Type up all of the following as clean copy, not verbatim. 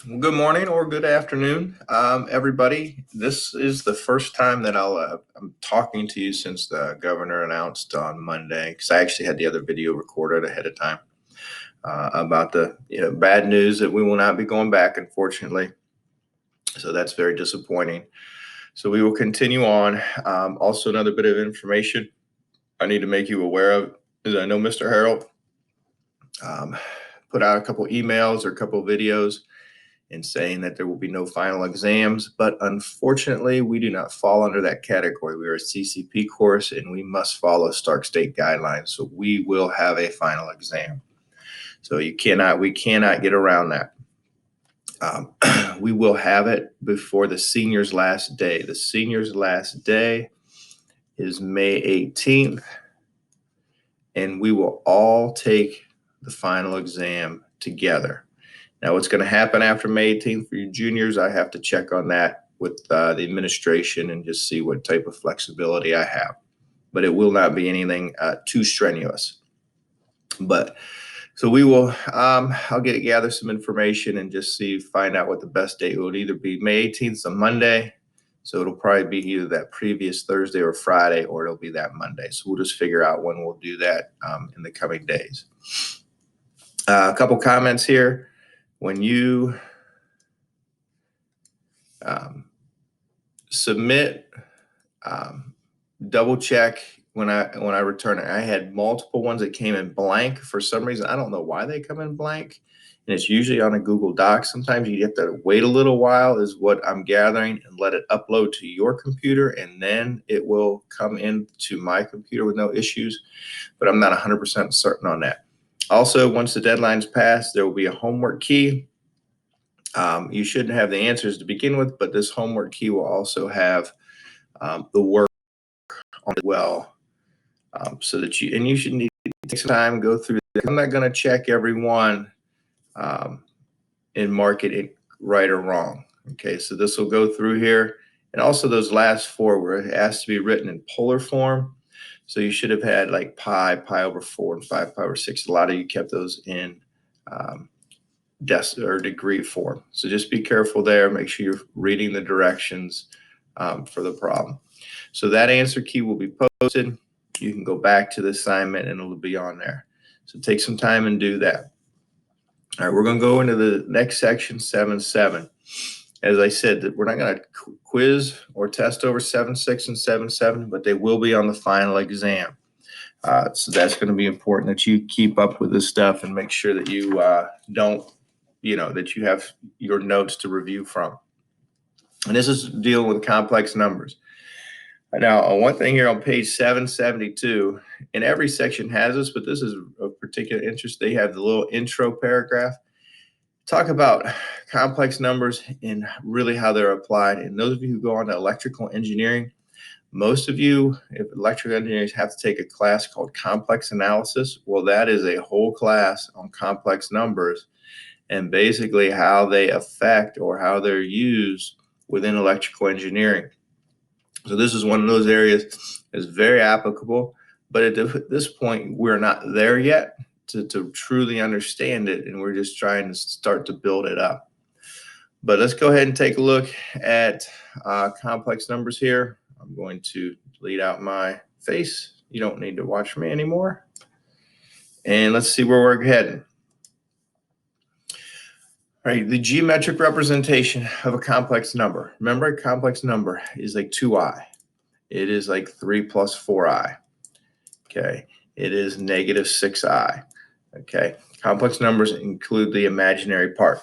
Well, good morning or good afternoon, everybody. This is the first time that I'm talking to you since the governor announced on Monday, because I actually had the other video recorded ahead of time about the bad news that we will not be going back, unfortunately. So that's very disappointing. So we will continue on. Also, another bit of information I need to make you aware of is I know Mr. Harold put out a couple emails or a couple videos in saying that there will be no final exams, but unfortunately, we do not fall under that category. We are a CCP course and we must follow Stark State guidelines. So we will have a final exam. So we cannot get around that. We will have it before the seniors' last day. The seniors' last day is May 18th, and we will all take the final exam together. Now, what's going to happen after May 18th for you juniors, I have to check on that with the administration and just see what type of flexibility I have. But it will not be anything too strenuous. But so we will, I'll gather some information and just find out what the best date will either be. May 18th is a Monday. So it'll probably be either that previous Thursday or Friday, or it'll be that Monday. So we'll just figure out when we'll do that in the coming days. A couple comments here. When you submit, double check when I return it. I had multiple ones that came in blank for some reason. I don't know why they come in blank, and it's usually on a Google Doc. Sometimes you have to wait a little while, is what I'm gathering, and let it upload to your computer, and then it will come into my computer with no issues. But I'm not 100% certain on that. Also, once the deadline's passed, there will be a homework key. You shouldn't have the answers to begin with, but this homework key will also have the work on it well, so that you should need to take some time, go through that. I'm not going to check every one and mark it right or wrong. Okay, so this will go through here. And also those last four where it has to be written in polar form. So you should have had like pi over 4, and 5 pi over 6. A lot of you kept those in or degree form. So just be careful there. Make sure you're reading the directions for the problem. So that answer key will be posted. You can go back to the assignment and it'll be on there. So take some time and do that. All right, we're going to go into the next section, 7.7. As I said, that we're not going to quiz or test over 7.6 and 7.7, but they will be on the final exam. So that's going to be important that you keep up with this stuff and make sure that you that you have your notes to review from. And this is dealing with complex numbers. Now, one thing here on page 772, and every section has this, but this is of particular interest. They have the little intro paragraph. Talk about complex numbers and really how they're applied. And those of you who go on to electrical engineering, most of you, if electrical engineers, have to take a class called complex analysis. Well, that is a whole class on complex numbers and basically how they affect or how they're used within electrical engineering. So this is one of those areas that's very applicable, but at this point, we're not there yet to truly understand it, and we're just trying to start to build it up. But let's go ahead and take a look at complex numbers here. I'm going to delete out my face. You don't need to watch me anymore. And let's see where we're heading. All right, the geometric representation of a complex number. Remember, a complex number is like 2i. It is like 3 plus 4i. Okay, it is negative 6i. Okay, complex numbers include the imaginary part.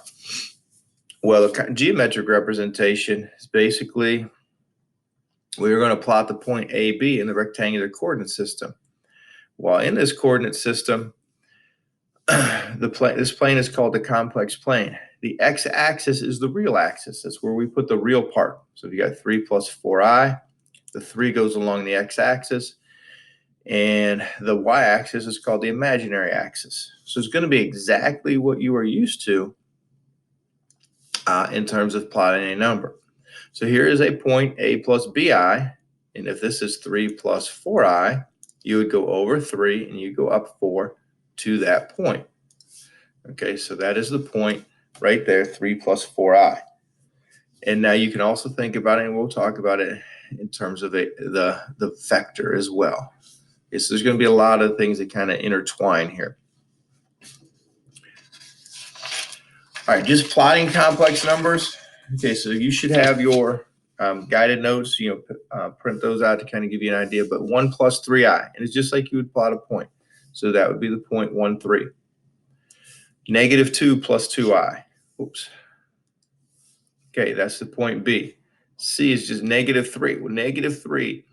Well, the geometric representation is basically we're going to plot the point AB in the rectangular coordinate system. While in this coordinate system, this plane is called the complex plane. The x-axis is the real axis. That's where we put the real part. So if you got 3 plus 4i, the 3 goes along the x-axis, and the y-axis is called the imaginary axis. So it's going to be exactly what you are used to in terms of plotting a number. So here is a point A plus BI, and if this is 3 plus 4i, you would go over 3 and you go up 4 to that point. Okay, so that is the point right there, 3 plus 4i. And now you can also think about it, and we'll talk about it in terms of the vector as well. Okay, so there's going to be a lot of things that kind of intertwine here. All right, just plotting complex numbers. Okay, so you should have your guided notes, print those out to kind of give you an idea, but 1 plus 3i, and it's just like you would plot a point. So that would be the point 1, 3. Negative 2 plus 2i. Oops. Okay, that's the point B. C is just negative 3. Well, negative 3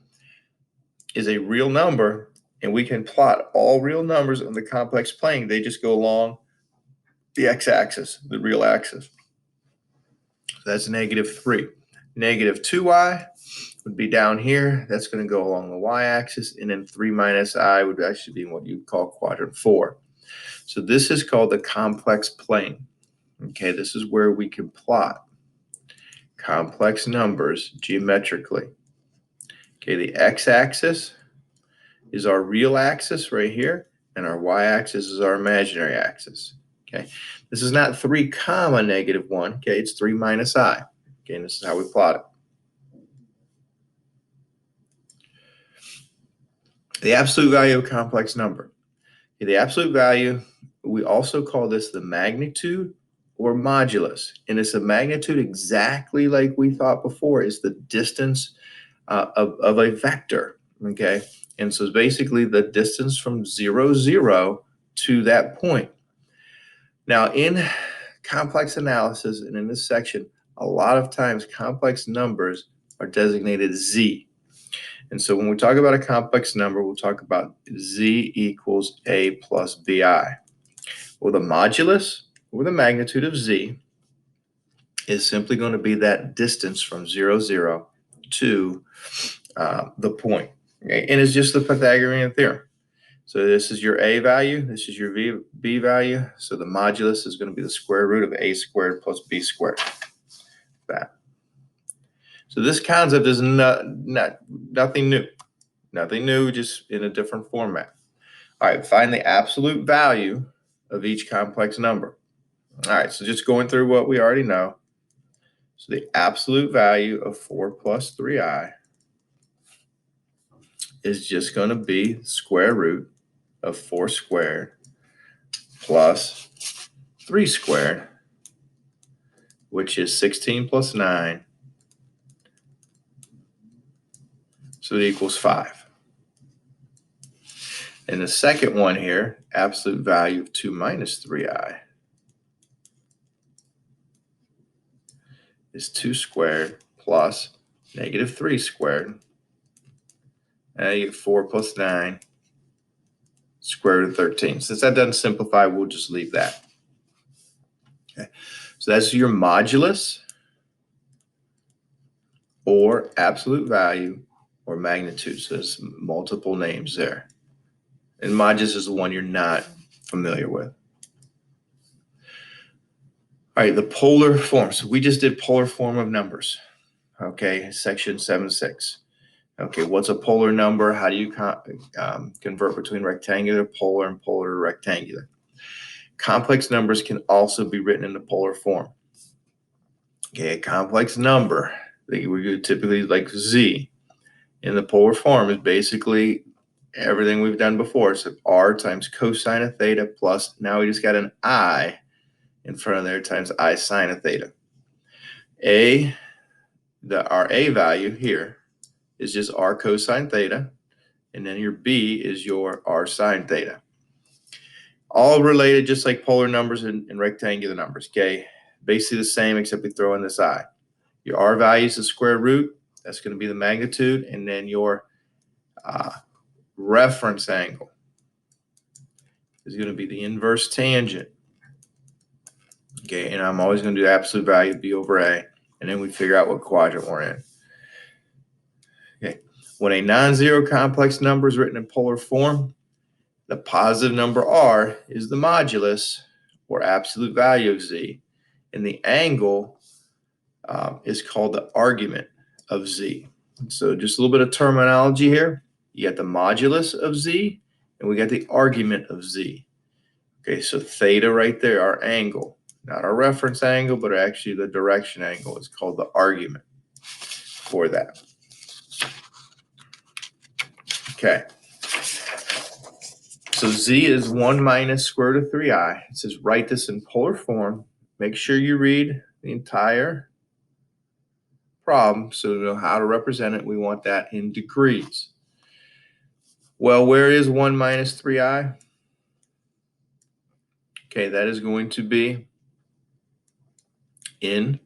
is a real number, and we can plot all real numbers on the complex plane. They just go along the x-axis, the real axis. So that's negative 3. Negative 2i would be down here. That's going to go along the y-axis, and then 3 minus I would actually be what you'd call quadrant 4. So this is called the complex plane. Okay, this is where we can plot complex numbers geometrically. Okay, the x-axis is our real axis right here, and our y-axis is our imaginary axis. Okay, this is not 3 comma negative 1. Okay, it's 3 minus I. Okay, and this is how we plot it. The absolute value of a complex number. Okay, the absolute value, we also call this the magnitude or modulus, and it's a magnitude exactly like we thought before. Is the distance of a vector. Okay, and so it's basically the distance from 0, 0 to that point. Now, in complex analysis and in this section, a lot of times complex numbers are designated z. And so when we talk about a complex number, we'll talk about z equals a plus bi. Well, the modulus, or the magnitude of z, is simply going to be that distance from 0, 0 to the point. Okay? And it's just the Pythagorean theorem. So this is your a value, this is your b value. So the modulus is going to be the square root of a squared plus b squared. That. So this concept is nothing new. Nothing new, just in a different format. All right, find the absolute value of each complex number. All right, so just going through what we already know. So the absolute value of 4 plus 3i is just going to be square root of 4 squared plus 3 squared, which is 16 plus 9. So it equals 5. And the second one here, absolute value of 2 minus 3i, is 2 squared plus negative 3 squared. And you get 4 plus 9, square root of 13. Since that doesn't simplify, we'll just leave that. Okay, so that's your modulus or absolute value or magnitude. So there's multiple names there. And modulus is the one you're not familiar with. All right, the polar form. So we just did polar form of numbers. Okay, section 7.6. Okay, what's a polar number? How do you convert between rectangular, polar, and polar to rectangular? Complex numbers can also be written in the polar form. Okay, a complex number, we would typically like z, in the polar form is basically everything we've done before. So r times cosine of theta plus, now we just got an I in front of there, times I sine of theta. Our a value here is just r cosine theta, and then your b is your r sine theta. All related, just like polar numbers and rectangular numbers. Okay, basically the same, except we throw in this I. Your r value is the square root. That's going to be the magnitude, and then your reference angle is going to be the inverse tangent. Okay, and I'm always going to do absolute value b over a, and then we figure out what quadrant we're in. Okay, when a non-zero complex number is written in polar form, the positive number r is the modulus or absolute value of z, and the angle is called the argument of z. So just a little bit of terminology here. You got the modulus of z, and we got the argument of z. Okay, so theta right there, our angle. not our reference angle, but actually the direction angle. It's called the argument for that. Okay. So z is 1 minus square root of 3i. It says write this in polar form. Make sure you read the entire problem so you know how to represent it. We want that in degrees. Well, where is 1 minus 3i? Okay, that is going to be in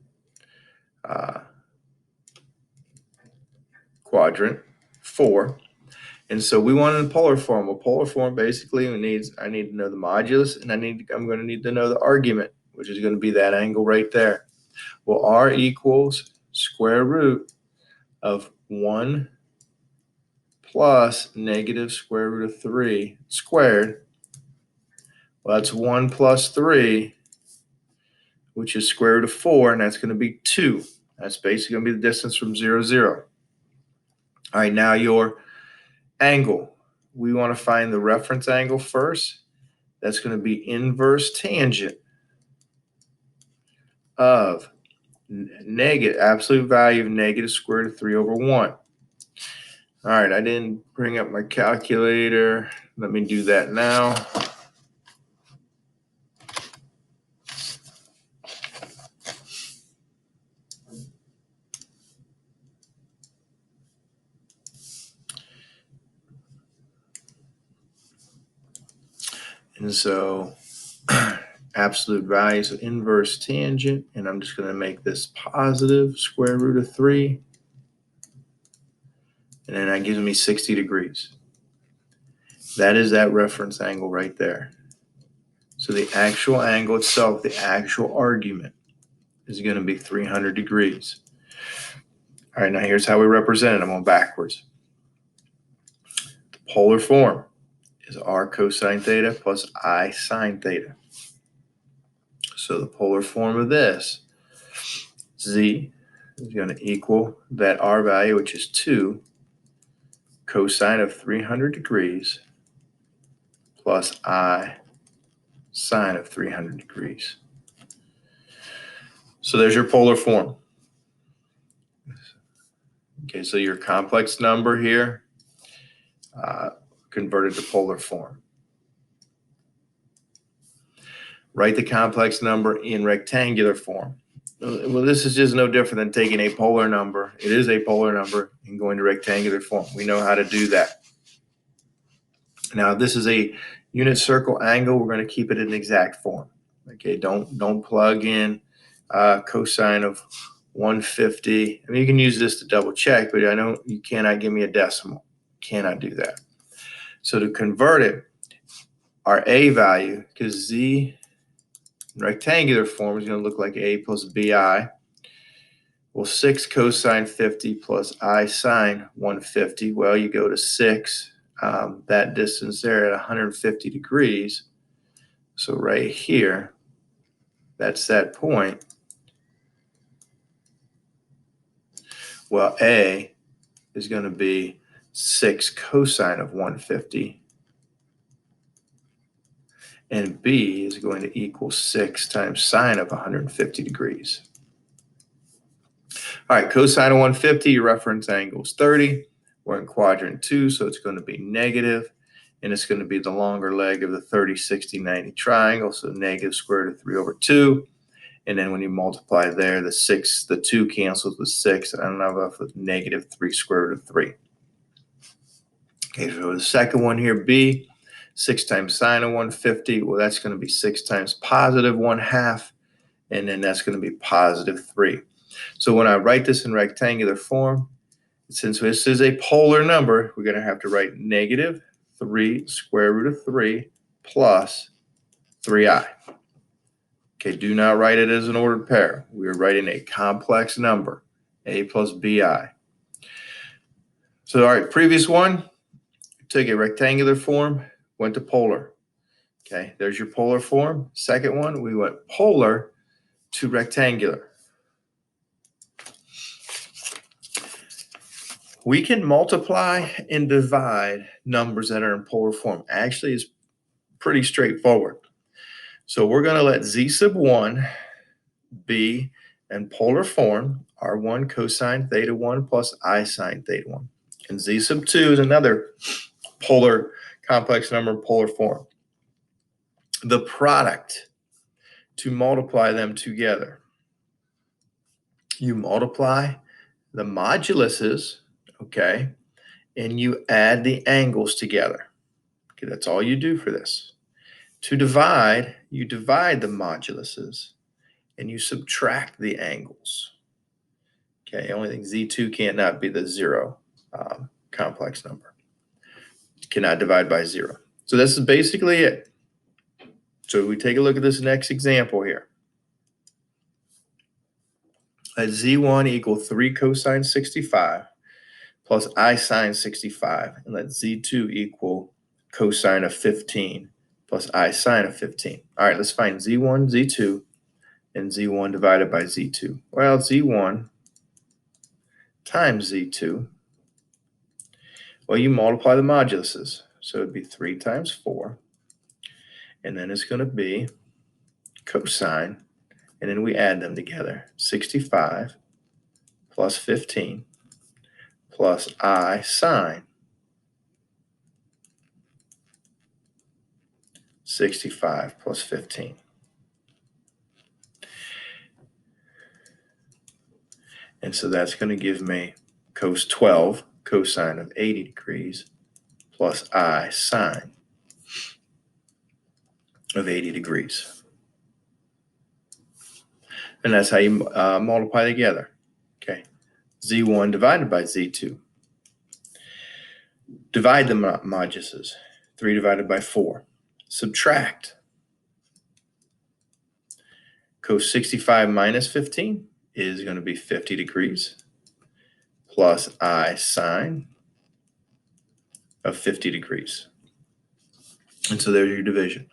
quadrant 4. And so we want it in polar form. Well, polar form basically I need to know the modulus, and I'm going to need to know the argument, which is going to be that angle right there. Well, r equals square root of 1 plus negative square root of 3 squared. Well, that's 1 plus 3, which is square root of 4, and that's going to be 2. That's basically going to be the distance from 0, 0. All right, now your angle. We want to find the reference angle first. That's going to be inverse tangent of negative absolute value of negative square root of 3 over 1. All right, I didn't bring up my calculator. Let me do that now. And so absolute value, so inverse tangent, and I'm just going to make this positive square root of 3. And then that gives me 60 degrees. That is that reference angle right there. So the actual angle itself, the actual argument, is going to be 300 degrees. All right, now here's how we represent it. I'm going backwards. The polar form is r cosine theta plus I sine theta. So the polar form of this, z is going to equal that r value, which is 2 cosine of 300 degrees plus I sine of 300 degrees. So there's your polar form. Okay, so your complex number here converted to polar form. Write the complex number in rectangular form. Well, this is just no different than taking a polar number. It is a polar number and going to rectangular form. We know how to do that. Now, this is a unit circle angle. We're going to keep it in exact form. Okay, don't plug in cosine of 150. I mean, you can use this to double check, but I know you cannot give me a decimal. Cannot do that. So to convert it, our a value, because z in rectangular form is going to look like a plus bi. Well, 6 cosine 50 plus I sine 150. Well, you go to 6, that distance there at 150 degrees. So right here, that's that point. Well, a is going to be 6 cosine of 150. And b is going to equal 6 times sine of 150 degrees. All right, cosine of 150, your reference angle is 30. We're in quadrant 2, so it's going to be negative, and it's going to be the longer leg of the 30, 60, 90 triangle, so negative square root of 3 over 2. And then when you multiply there, the 2 cancels with 6, and I'm left with negative 3 square root of 3. Okay, so the second one here, b, 6 times sine of 150, well, that's going to be 6 times positive 1/2, and then that's going to be positive 3. So when I write this in rectangular form, since this is a polar number, we're going to have to write negative 3 square root of 3 plus 3i. Okay, do not write it as an ordered pair. We are writing a complex number, a plus bi. So, all right, previous one, took a rectangular form, went to polar. Okay, there's your polar form. Second one, we went polar to rectangular. We can multiply and divide numbers that are in polar form. Actually, it's pretty straightforward. So we're going to let z sub 1 be in polar form, r1 cosine theta 1 plus I sine theta 1. And z sub 2 is another polar complex number in polar form. The product, to multiply them together, you multiply the moduluses, okay, and you add the angles together. Okay, that's all you do for this. To divide, you divide the moduluses and you subtract the angles. Okay, only thing z2 cannot be the zero complex number. It cannot divide by zero. So this is basically it. So we take a look at this next example here. Let z1 equal 3 cosine 65 plus I sine 65, and let z2 equal cosine of 15 plus I sine of 15. All right, let's find z1, z2, and z1 divided by z2. Well, z1 times z2. Well, you multiply the moduluses. So it'd be 3 times 4. And then it's going to be cosine. And then we add them together. 65 plus 15 plus I sine 65 plus 15. And so that's going to give me cos 12 cosine of 80 degrees plus I sine of 80 degrees. And that's how you multiply together. Okay, z1 divided by z2. Divide the moduluses. 3 divided by 4. Subtract. Cos 65 minus 15 is going to be 50 degrees plus I sine of 50 degrees. And so there's your division.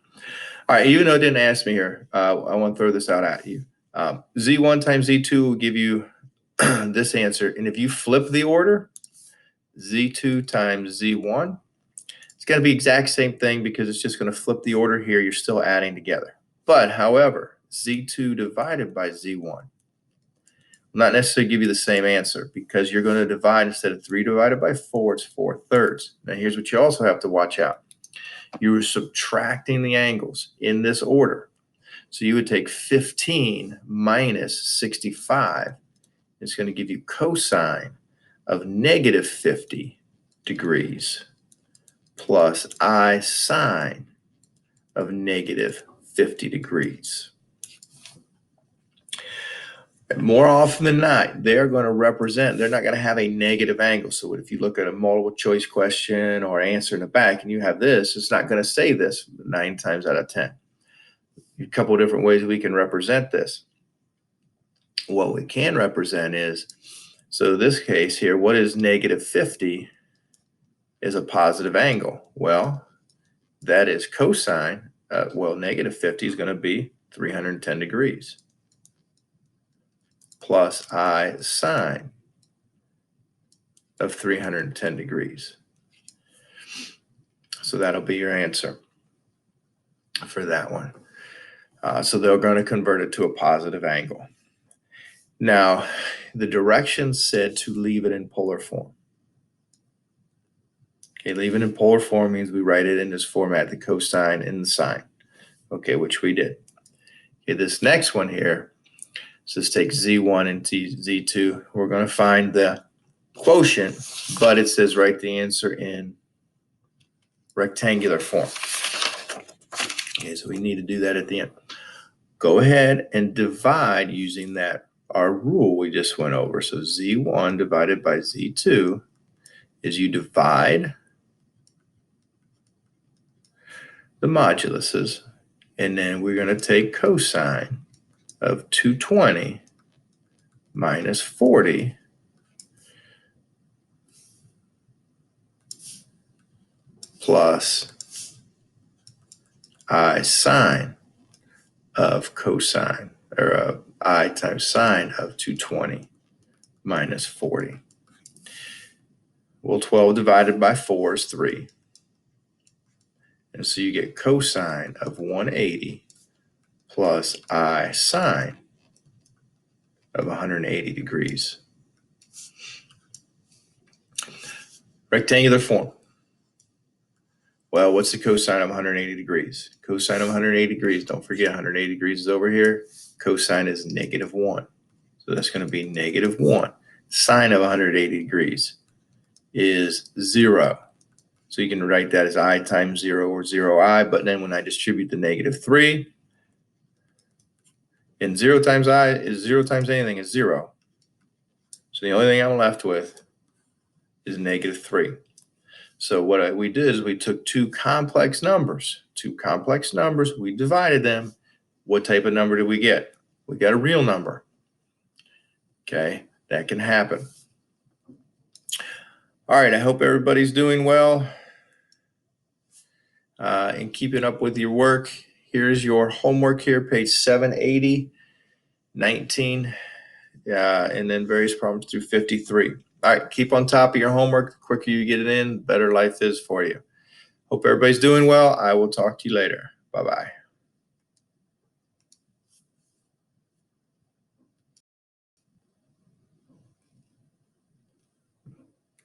All right, even though it didn't ask me here, I want to throw this out at you. Z1 times Z2 will give you this answer. And if you flip the order, Z2 times Z1, it's going to be exact same thing because it's just going to flip the order here. You're still adding together. But however, Z2 divided by Z1 will not necessarily give you the same answer because you're going to divide instead of 3 divided by 4, it's 4/3. Now here's what you also have to watch out. You were subtracting the angles in this order. So you would take 15 minus 65. It's going to give you cosine of negative 50 degrees plus I sine of negative 50 degrees. And more often than not, they're going to represent, they're not going to have a negative angle. So if you look at a multiple choice question or answer in the back and you have this, it's not going to say this 9 times out of 10. A couple of different ways we can represent this. What we can represent is, so this case here, what is negative 50 is a positive angle. Well, that is cosine. Negative 50 is going to be 310 degrees plus I sine of 310 degrees. So that'll be your answer for that one. So they're going to convert it to a positive angle. Now, the directions said to leave it in polar form. Okay, leave it in polar form means we write it in this format, the cosine and the sine. Okay, which we did. Okay, this next one here, so let's take z1 and z2. We're going to find the quotient, but it says write the answer in rectangular form. Okay, so we need to do that at the end. Go ahead and divide using our rule we just went over. So z1 divided by z2 is you divide the moduluses, and then we're going to take cosine of 220 minus 40 plus I sine of cosine, or I times sine of 220 minus 40. Well, 12 divided by 4 is 3. And so you get cosine of 180 plus I sine of 180 degrees. Rectangular form. Well, what's the cosine of 180 degrees? Cosine of 180 degrees, don't forget 180 degrees is over here. Cosine is -1. So that's going to be -1. Sine of 180 degrees is 0. So you can write that as I times 0 or 0I, but then when I distribute the -3, and 0 times I is 0 times anything is 0. So the only thing I'm left with is -3. So what we did is we took two complex numbers, we divided them. What type of number did we get? We got a real number. Okay, that can happen. All right, I hope everybody's doing well and keeping up with your work. Here's your homework here, page 780, 19, and then various problems through 53. All right, keep on top of your homework. The quicker you get it in, the better life is for you. Hope everybody's doing well. I will talk to you later. Bye-bye.